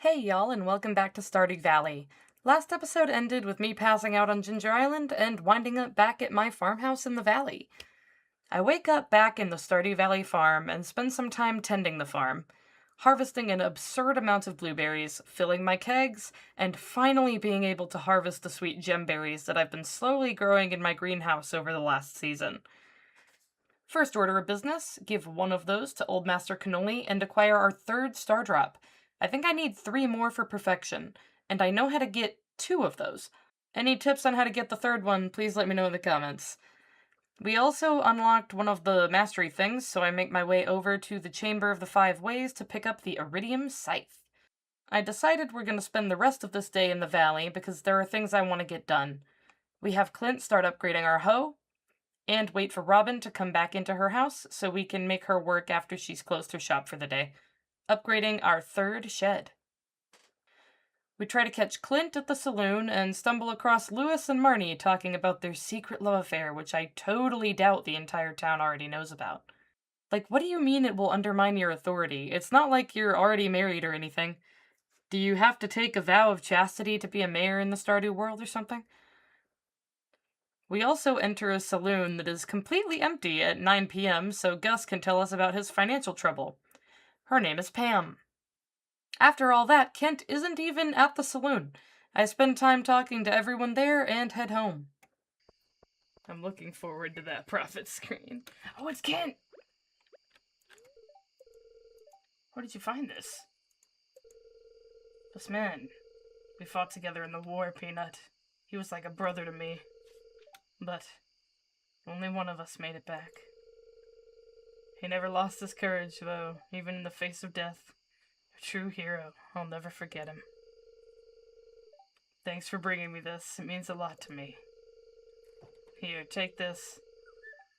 Hey y'all, and welcome back to Stardew Valley. Last episode ended with me passing out on Ginger Island and winding up back at my farmhouse in the valley. I wake up back in the Stardew Valley farm and spend some time tending the farm, harvesting an absurd amount of blueberries, filling my kegs, and finally being able to harvest the sweet gemberries that I've been slowly growing in my greenhouse over the last season. First order of business, give one of those to Old Master Cannoli and acquire our third star drop. I think I need 3 more for perfection, and I know how to get 2 of those. Any tips on how to get the third one, please let me know in the comments. We also unlocked one of the mastery things, so I make my way over to the Chamber of the Five Ways to pick up the Iridium Scythe. I decided we're going to spend the rest of this day in the valley because there are things I want to get done. We have Clint start upgrading our hoe, and wait for Robin to come back into her house so we can make her work after she's closed her shop for the day. Upgrading our third shed. We try to catch Clint at the saloon and stumble across Lewis and Marnie talking about their secret love affair, which I totally doubt the entire town already knows about. Like, what do you mean it will undermine your authority? It's not like you're already married or anything. Do you have to take a vow of chastity to be a mayor in the Stardew world or something? We also enter a saloon that is completely empty at 9 p.m. so Gus can tell us about his financial trouble. Her name is Pam. After all that, Kent isn't even at the saloon. I spend time talking to everyone there and head home. I'm looking forward to that profit screen. Oh, it's Kent! Where did you find this? This man. We fought together in the war, Peanut. He was like a brother to me. But only one of us made it back. He never lost his courage, though, even in the face of death. A true hero. I'll never forget him. Thanks for bringing me this. It means a lot to me. Here, take this.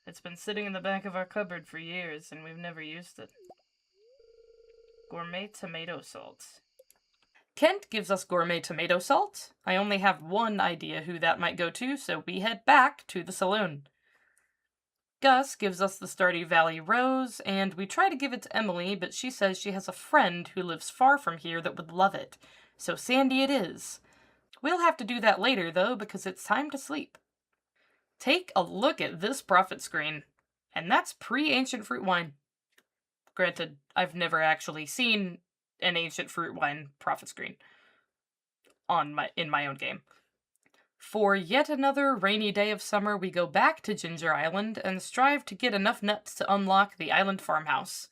It's been sitting in the back of our cupboard for years, and we've never used it. Gourmet tomato salt. Kent gives us gourmet tomato salt. I only have one idea who that might go to, so we head back to the saloon. Gus gives us the Stardew Valley rose, and we try to give it to Emily, but she says she has a friend who lives far from here that would love it. So Sandy it is. We'll have to do that later, though, because it's time to sleep. Take a look at this profit screen. And that's pre-ancient fruit wine. Granted, I've never actually seen an ancient fruit wine profit screen in my own game. For yet another rainy day of summer, we go back to Ginger Island and strive to get enough nuts to unlock the island farmhouse.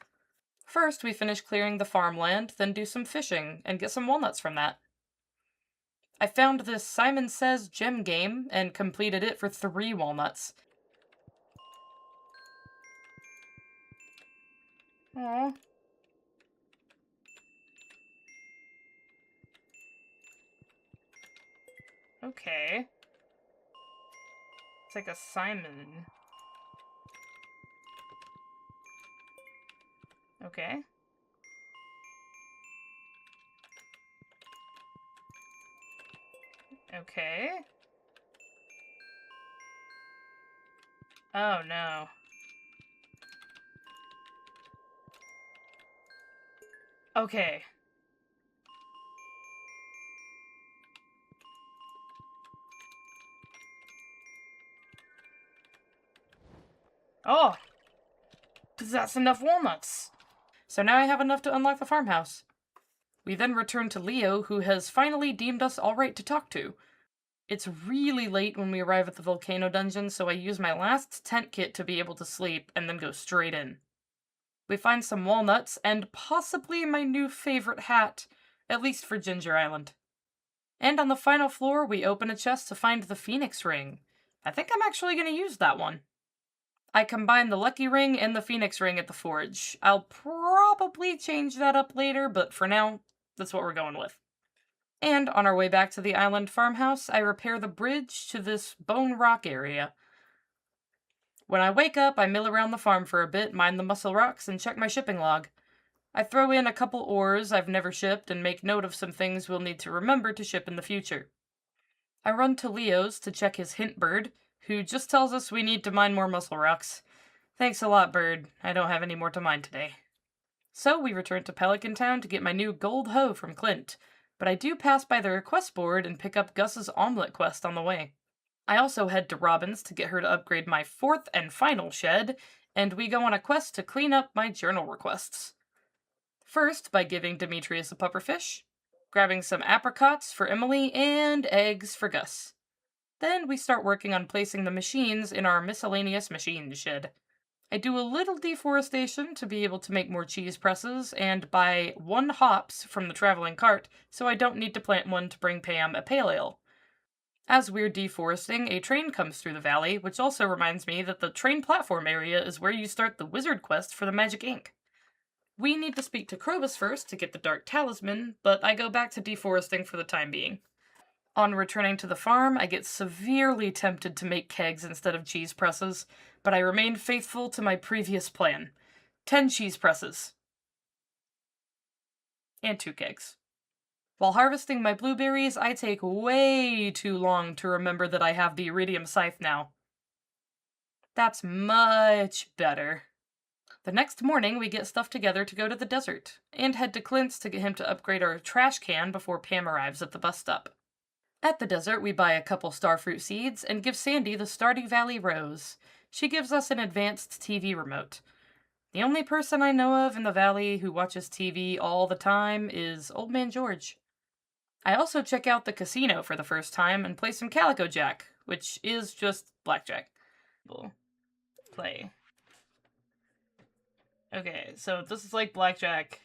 First, we finish clearing the farmland, then do some fishing, and get some walnuts from that. I found this Simon Says gem game, and completed it for 3 walnuts. Aww. Okay. It's like a Simon. Okay. Okay. Oh no. Okay. Oh! That's enough walnuts! So now I have enough to unlock the farmhouse. We then return to Leo, who has finally deemed us alright to talk to. It's really late when we arrive at the volcano dungeon, so I use my last tent kit to be able to sleep, and then go straight in. We find some walnuts, and possibly my new favorite hat, at least for Ginger Island. And on the final floor, we open a chest to find the Phoenix Ring. I think I'm actually going to use that one. I combine the Lucky Ring and the Phoenix Ring at the forge. I'll probably change that up later, but for now, that's what we're going with. And on our way back to the island farmhouse, I repair the bridge to this bone rock area. When I wake up, I mill around the farm for a bit, mine the muscle rocks, and check my shipping log. I throw in a couple ores I've never shipped and make note of some things we'll need to remember to ship in the future. I run to Leo's to check his hint bird, who just tells us we need to mine more muscle rocks. Thanks a lot, bird. I don't have any more to mine today. So we return to Pelican Town to get my new gold hoe from Clint, but I do pass by the request board and pick up Gus's omelet quest on the way. I also head to Robin's to get her to upgrade my fourth and final shed, and we go on a quest to clean up my journal requests. First, by giving Demetrius a pufferfish, grabbing some apricots for Emily, and eggs for Gus. Then we start working on placing the machines in our miscellaneous machines shed. I do a little deforestation to be able to make more cheese presses, and buy 1 hops from the traveling cart so I don't need to plant one to bring Pam a pale ale. As we're deforesting, a train comes through the valley, which also reminds me that the train platform area is where you start the wizard quest for the magic ink. We need to speak to Krobus first to get the dark talisman, but I go back to deforesting for the time being. On returning to the farm, I get severely tempted to make kegs instead of cheese presses, but I remain faithful to my previous plan. 10 cheese presses. And 2 kegs. While harvesting my blueberries, I take way too long to remember that I have the iridium scythe now. That's much better. The next morning, we get stuff together to go to the desert, and head to Clint's to get him to upgrade our trash can before Pam arrives at the bus stop. At the desert, we buy a couple starfruit seeds and give Sandy the Stardew Valley Rose. She gives us an advanced TV remote. The only person I know of in the valley who watches TV all the time is Old Man George. I also check out the casino for the first time and play some Calico Jack, which is just blackjack. Play. Okay, so this is like blackjack.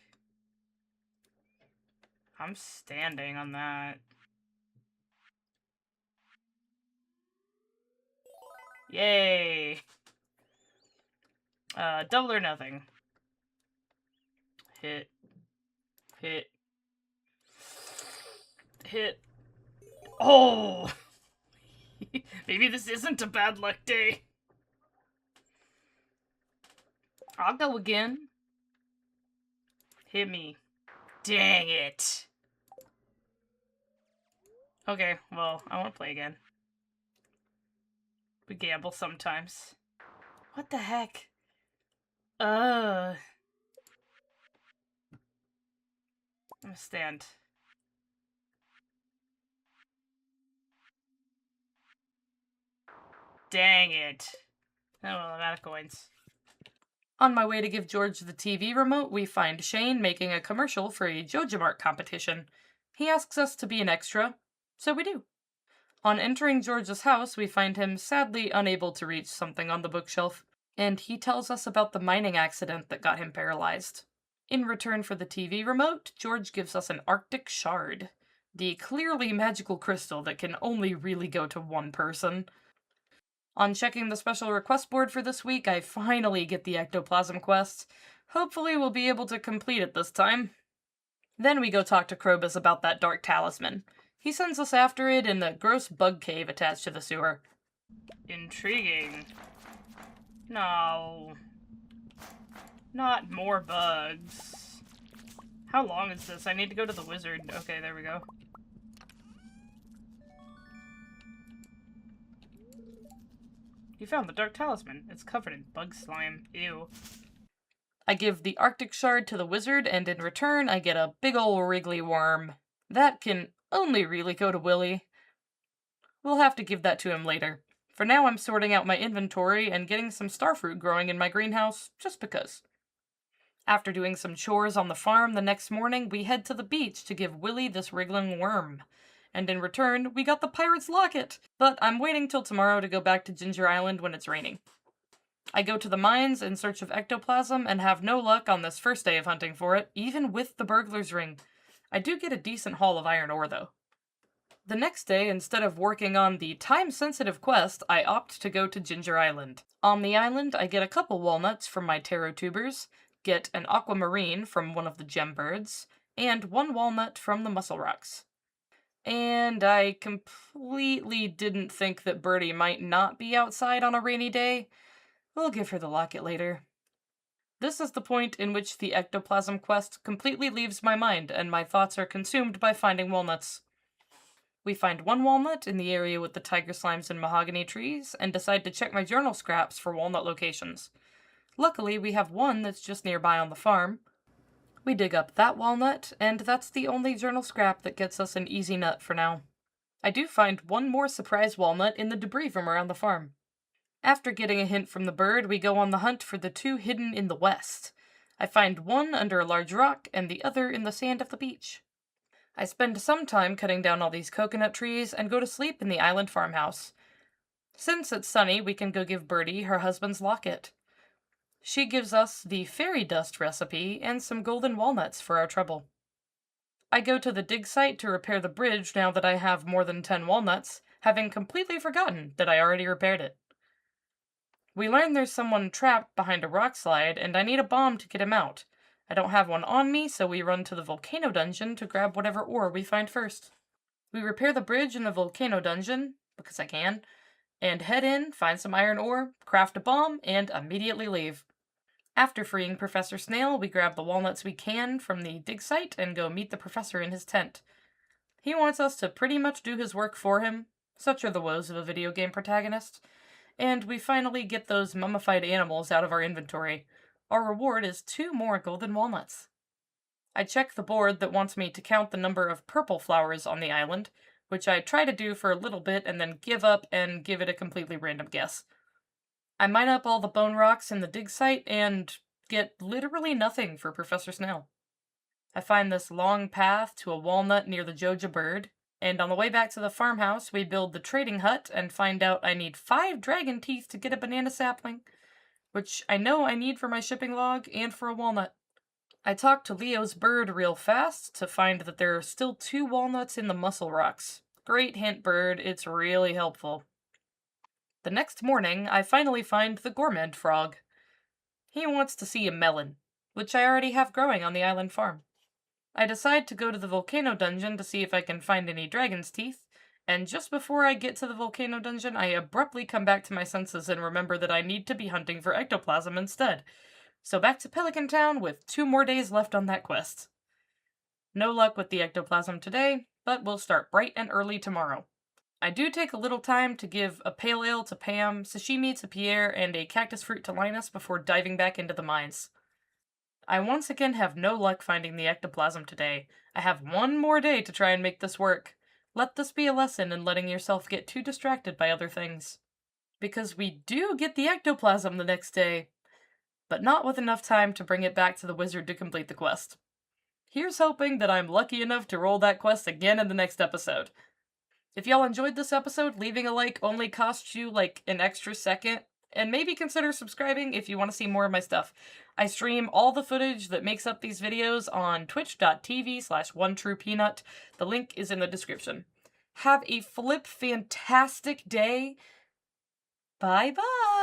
I'm standing on that. Yay! Double or nothing. Hit. Hit. Hit. Oh! Maybe this isn't a bad luck day. I'll go again. Hit me. Dang it. Okay, well, I want to play again. We gamble sometimes. What the heck? I'm gonna stand. Dang it. Oh, well, I'm out of coins. On my way to give George the TV remote, we find Shane making a commercial for a JojaMart competition. He asks us to be an extra, so we do. On entering George's house, we find him sadly unable to reach something on the bookshelf, and he tells us about the mining accident that got him paralyzed. In return for the TV remote, George gives us an Arctic shard, the clearly magical crystal that can only really go to one person. On checking the special request board for this week, I finally get the Ectoplasm quest. Hopefully we'll be able to complete it this time. Then we go talk to Krobus about that dark talisman. He sends us after it in the gross bug cave attached to the sewer. Intriguing. No. Not more bugs. How long is this? I need to go to the wizard. Okay, there we go. You found the dark talisman. It's covered in bug slime. Ew. I give the Arctic shard to the wizard, and in return I get a big ol' wriggly worm. That can only really go to Willy. We'll have to give that to him later. For now, I'm sorting out my inventory and getting some starfruit growing in my greenhouse, just because. After doing some chores on the farm the next morning, we head to the beach to give Willy this wriggling worm. And in return, we got the pirate's locket, but I'm waiting till tomorrow to go back to Ginger Island when it's raining. I go to the mines in search of ectoplasm and have no luck on this first day of hunting for it, even with the burglar's ring. I do get a decent haul of iron ore, though. The next day, instead of working on the time-sensitive quest, I opt to go to Ginger Island. On the island, I get a couple walnuts from my taro tubers, get an aquamarine from one of the gem birds, and 1 walnut from the mussel rocks. And I completely didn't think that Birdie might not be outside on a rainy day. We'll give her the locket later. This is the point in which the ectoplasm quest completely leaves my mind, and my thoughts are consumed by finding walnuts. We find 1 walnut in the area with the tiger slimes and mahogany trees, and decide to check my journal scraps for walnut locations. Luckily, we have 1 that's just nearby on the farm. We dig up that walnut, and that's the only journal scrap that gets us an easy nut for now. I do find one more surprise walnut in the debris from around the farm. After getting a hint from the bird, we go on the hunt for the two hidden in the west. I find one under a large rock and the other in the sand of the beach. I spend some time cutting down all these coconut trees and go to sleep in the island farmhouse. Since it's sunny, we can go give Birdie her husband's locket. She gives us the fairy dust recipe and some golden walnuts for our trouble. I go to the dig site to repair the bridge now that I have more than 10 walnuts, having completely forgotten that I already repaired it. We learn there's someone trapped behind a rock slide, and I need a bomb to get him out. I don't have one on me, so we run to the volcano dungeon to grab whatever ore we find first. We repair the bridge in the volcano dungeon, because I can, and head in, find some iron ore, craft a bomb, and immediately leave. After freeing Professor Snail, we grab the walnuts we can from the dig site and go meet the professor in his tent. He wants us to pretty much do his work for him. Such are the woes of a video game protagonist. And we finally get those mummified animals out of our inventory. Our reward is 2 more golden walnuts. I check the board that wants me to count the number of purple flowers on the island, which I try to do for a little bit and then give up and give it a completely random guess. I mine up all the bone rocks in the dig site and get literally nothing for Professor Snail. I find this long path to a walnut near the Joja bird, and on the way back to the farmhouse, we build the trading hut and find out I need 5 dragon teeth to get a banana sapling, which I know I need for my shipping log and for a walnut. I talk to Leo's bird real fast to find that there are still 2 walnuts in the mussel rocks. Great hint, bird. It's really helpful. The next morning, I finally find the gourmand frog. He wants to see a melon, which I already have growing on the island farm. I decide to go to the volcano dungeon to see if I can find any dragon's teeth, and just before I get to the volcano dungeon, I abruptly come back to my senses and remember that I need to be hunting for ectoplasm instead. So back to Pelican Town with 2 more days left on that quest. No luck with the ectoplasm today, but we'll start bright and early tomorrow. I do take a little time to give a pale ale to Pam, sashimi to Pierre, and a cactus fruit to Linus before diving back into the mines. I once again have no luck finding the ectoplasm today. I have 1 more day to try and make this work. Let this be a lesson in letting yourself get too distracted by other things. Because we do get the ectoplasm the next day, but not with enough time to bring it back to the wizard to complete the quest. Here's hoping that I'm lucky enough to roll that quest again in the next episode. If y'all enjoyed this episode, leaving a like only costs you like an extra second, and maybe consider subscribing if you want to see more of my stuff. I stream all the footage that makes up these videos on twitch.tv/OneTruePeanut. The link is in the description. Have a fantastic day. Bye-bye!